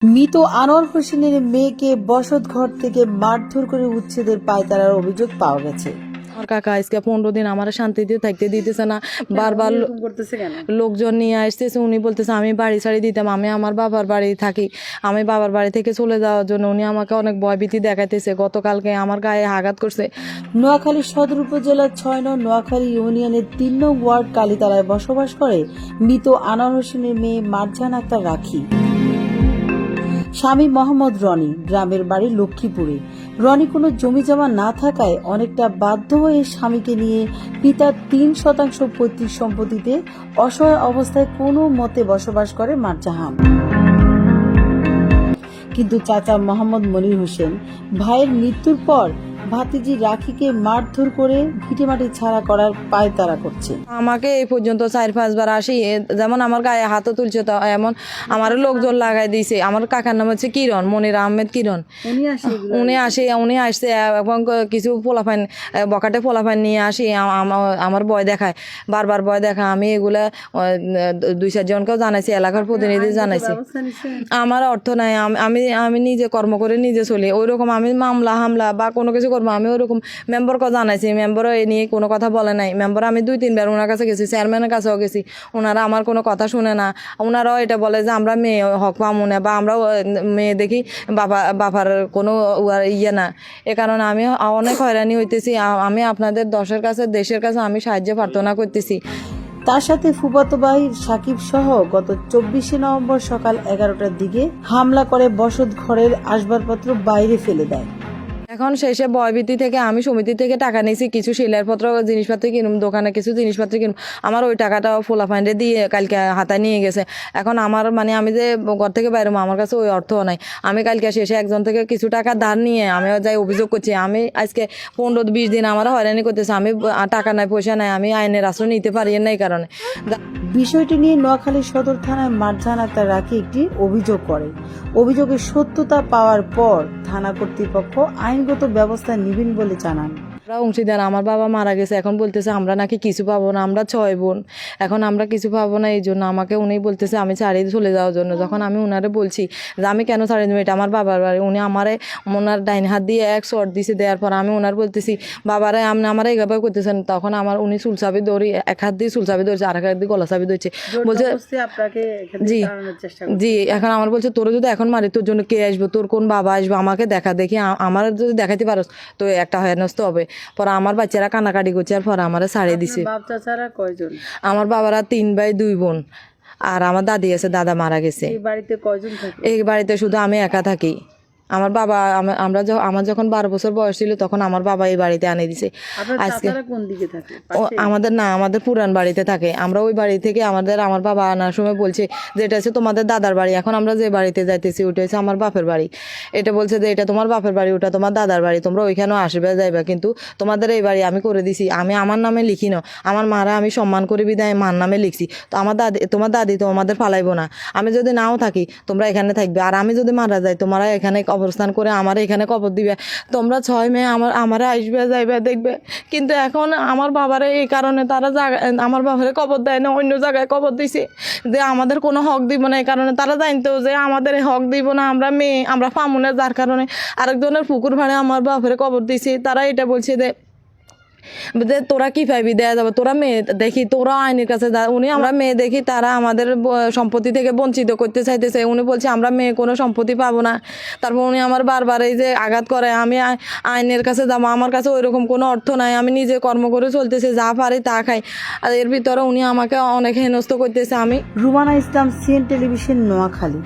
মৃত আনোয়ার হোসেনের মেয়েকে বসতঘর থেকে মারধর করে উচ্ছেদের পায়তারার অভিযোগ পাওয়া গেছে। আমার কাকা আজকে 15 দিন আমার শান্তিতে থাকতে দিতেছে না, বারবার লোকজন নিয়ে আসতেছে। উনি বলতেছে আমি বাড়ি ছাড়ি দিতাম, আমি আমার বাবার বাড়ি থাকি, আমি বাবার বাড়ি থেকে চলে যাওয়ার জন্য উনি আমাকে অনেক ভয়ভীতি দেখাইতেছে। গতকালকে আমার গায়ে আঘাত করছে। নোয়াখালী সদর উপজেলার 6 নং নোয়াখালী ইউনিয়নের 3 নং ওয়ার্ড কালীতলায় বসবাস করে মৃত আনোয়ার হোসেনের মেয়ে মারজান আক্তার রাখি। স্বামী মোহাম্মদ রনি, গ্রামের বাড়ি লক্ষ্মীপুরে। রনি কোনো জমি জমা না থাকায় অনেকটা বাধ্য হয়ে স্বামীকে নিয়ে পিতার 3% পৈতৃক সম্পত্তিতে অসহায় অবস্থায় কোনো মতে বসবাস করে মারজাহান। কিন্তু চাচা মোহাম্মদ মনির হোসেন ভাইয়ের মৃত্যুর পর ভাতিজি রাখিকে মারধর করে ভিটেমাটি ছাড়া করার পায়তারা করছে। আমাকে এই পর্যন্ত 4-5 বার আসি, যেমন আমার গায়ে হাতও তুলছে, তো এমন আমার লোকজন লাগাই দিয়েছে। আমার কাকার নাম হচ্ছে কিরণ, মনির আহমেদ কিরণ। উনি আসছে এবং কিছু পোলাপান বকাটে পোলাপান নিয়ে আসি আমার ভয় দেখায়, বারবার ভয় দেখায়। আমি এগুলা 2-4 জনকেও জানাইছি, এলাকার প্রতিনিধি জানাইছি। আমার অর্থ নাই, আমি নিজে কর্ম করে নিজে চলি। ওইরকম আমি মামলা হামলা বা কোনো কিছু করবো আমি ওরকম মেম্বারকে জানাইছি, মেম্বারও এ নিয়ে কোনো কথা বলে নাই। মেম্বার আমি 2-3 বার ওনার কাছে গেছি, চেয়ারম্যানের কাছেও গেছি, ওনারা আমার কোনো কথা শুনে না। ওনারাও এটা বলে যে আমরা মেয়ে হক পাবো না, বা আমরা মেয়ে দেখি বাবার কোনো ইয়ে না। এ কারণে আমি অনেক হয়রানি হইতেছি। আমি আপনাদের দেশের কাছে আমি সাহায্য প্রার্থনা করতেছি। তার সাথে ফুফাতো ভাই সাকিব সহ গত 24শে নভেম্বর সকাল 11টার দিকে হামলা করে বসত ঘরের আসবাবপত্র বাইরে ফেলে দেয়। এখন শেষে ভয়ভীতি থেকে আমি সমিতি থেকে টাকা নিয়েছি, কিছু শিলাইপত্র জিনিসপত্র কিনুম, দোকানে কিছু জিনিসপত্র কিনুম। আমার ওই টাকাটা ফোলা ফাইন্ডে দিয়ে কালকে হাতায় নিয়ে গেছে। এখন আমার আমি যে ঘর থেকে বাইরে আমার কাছে ওই অর্থও নাই। আমি কালকে শেষে একজন থেকে কিছু টাকা ধার নিয়ে আমি যাই অভিযোগ করছি। আমি আজকে 15-20 দিন আমার হয়রানি করতেছে। আমি টাকা নাই, পয়সা নাই, আমি আইনের আশ্রয় নিতে পারি না। এই কারণে বিষয়টি নিয়ে নোয়াখালী সদর থানায় মারজান আক্তার রাখি একটি অভিযোগ করে। অভিযোগের সত্যতা পাওয়ার পর থানা কর্তৃপক্ষ আইনগত ব্যবস্থা নেবেন বলে জানান। অংশীদার আমার বাবা মারা গেছে, এখন বলতেছে আমরা নাকি কিছু পাবো না, আমরা 6 বোন, এখন আমরা কিছু পাবো না। এই জন্য আমাকে উনি বলতেছে আমি ছাড়িয়ে চলে যাওয়ার জন্য। যখন আমি ওনারে বলছি যে আমি কেন ছাড়িয়ে দেবো, এটা আমার বাবার বাড়ি, উনি ওনার ডাইন হাত দিয়ে এক শর্ট দিছে। দেওয়ার পর আমি ওনার বলতেছি বাবারে আপনি আমার এইভাবে করতেছেন। তখন উনি চুলচাবি দৌড়ি, এক হাত দিয়ে চুলচাবি ধরছে, আর এক হাত দিয়ে গলা চাবি ধরছে, বলছে জি। এখন আমার বলছে তোর যদি এখন মারি তোর জন্য কে আসবো, তোর কোন বাবা আসবো, আমাকে দেখা দেখি, আমার যদি দেখাতে পারো তো একটা হেনস্থ হবে। পরে আমার বাচ্চারা কান্নাকাটি করছে, আর পরে আমার ছাড়িয়ে দিছে। আমার বাবারা 3 ভাই 2 বোন, আর আমার দাদি আছে, দাদা মারা গেছে। এই বাড়িতে শুধু আমি একা থাকি। আমার বাবা আমার যখন 12 বছর বয়স ছিল তখন আমার বাবা এই বাড়িতে আনে দিছে। আজকে আমাদের পুরান বাড়িতে থাকে। আমরা ওই বাড়ি থেকে আমার বাবা আনার সময় বলছে যে এটা হচ্ছে তোমাদের দাদার বাড়ি। এখন আমরা যে বাড়িতে যাইতেছি ওটা হচ্ছে আমার বাপের বাড়ি। এটা বলছে যে এটা তোমার বাপের বাড়ি, ওটা তোমার দাদার বাড়ি, তোমরা ওইখানেও আসবে যাইবা, কিন্তু তোমাদের এই বাড়ি আমি করে দিছি। আমি আমার নামে লিখি না, আমার মারা আমি সম্মান করে বিদায় মার নামে লিখছি। তো তোমার দাদি তো আমাদের ফালাইবো না। আমি যদি নাও থাকি তোমরা এখানে থাকবে, আর আমি যদি মারা যাই তোমরা এখানে অবস্থান করে আমার এখানে কবর দিবে। তোমরা 6 মেয়ে আমার আসবে যাইবে দেখবে। কিন্তু এখন আমার বাবারে এই কারণে তারা আমার বাবারে কবর দেয় না, অন্য জায়গায় কবর দিছে যে আমাদের কোনো হক দিব না। এই কারণে তারা জানতো যে আমাদের হক দিব না, আমরা মেয়ে আমরা পাবো না, যার কারণে আরেকজনের পুকুর ভাড়ে আমার বাবারে কবর দিছে। তারা এটা বলছে যে তোরা কি পাইবি, দেয়া যাবে, তোরা মেয়ে দেখি, তোরা আইনের কাছে উনি আমরা মেয়ে দেখি, তারা আমাদের সম্পত্তি থেকে বঞ্চিত করতে চাইতেছে। উনি বলছে আমরা মেয়ে কোনো সম্পত্তি পাবো না। তারপর উনি আমার বারবার এই যে আঘাত করে, আমি আইনের কাছে যাবো, আমার কাছে ওইরকম কোনো অর্থ নাই, আমি নিজে কর্ম করে চলতেছে, যা পারি তা খাই। আর এর ভিতরে উনি আমাকে অনেক হেনস্থ করতেছে। আমি রুমানা ইসলাম, সিএন টেলিভিশন, নোয়াখালী।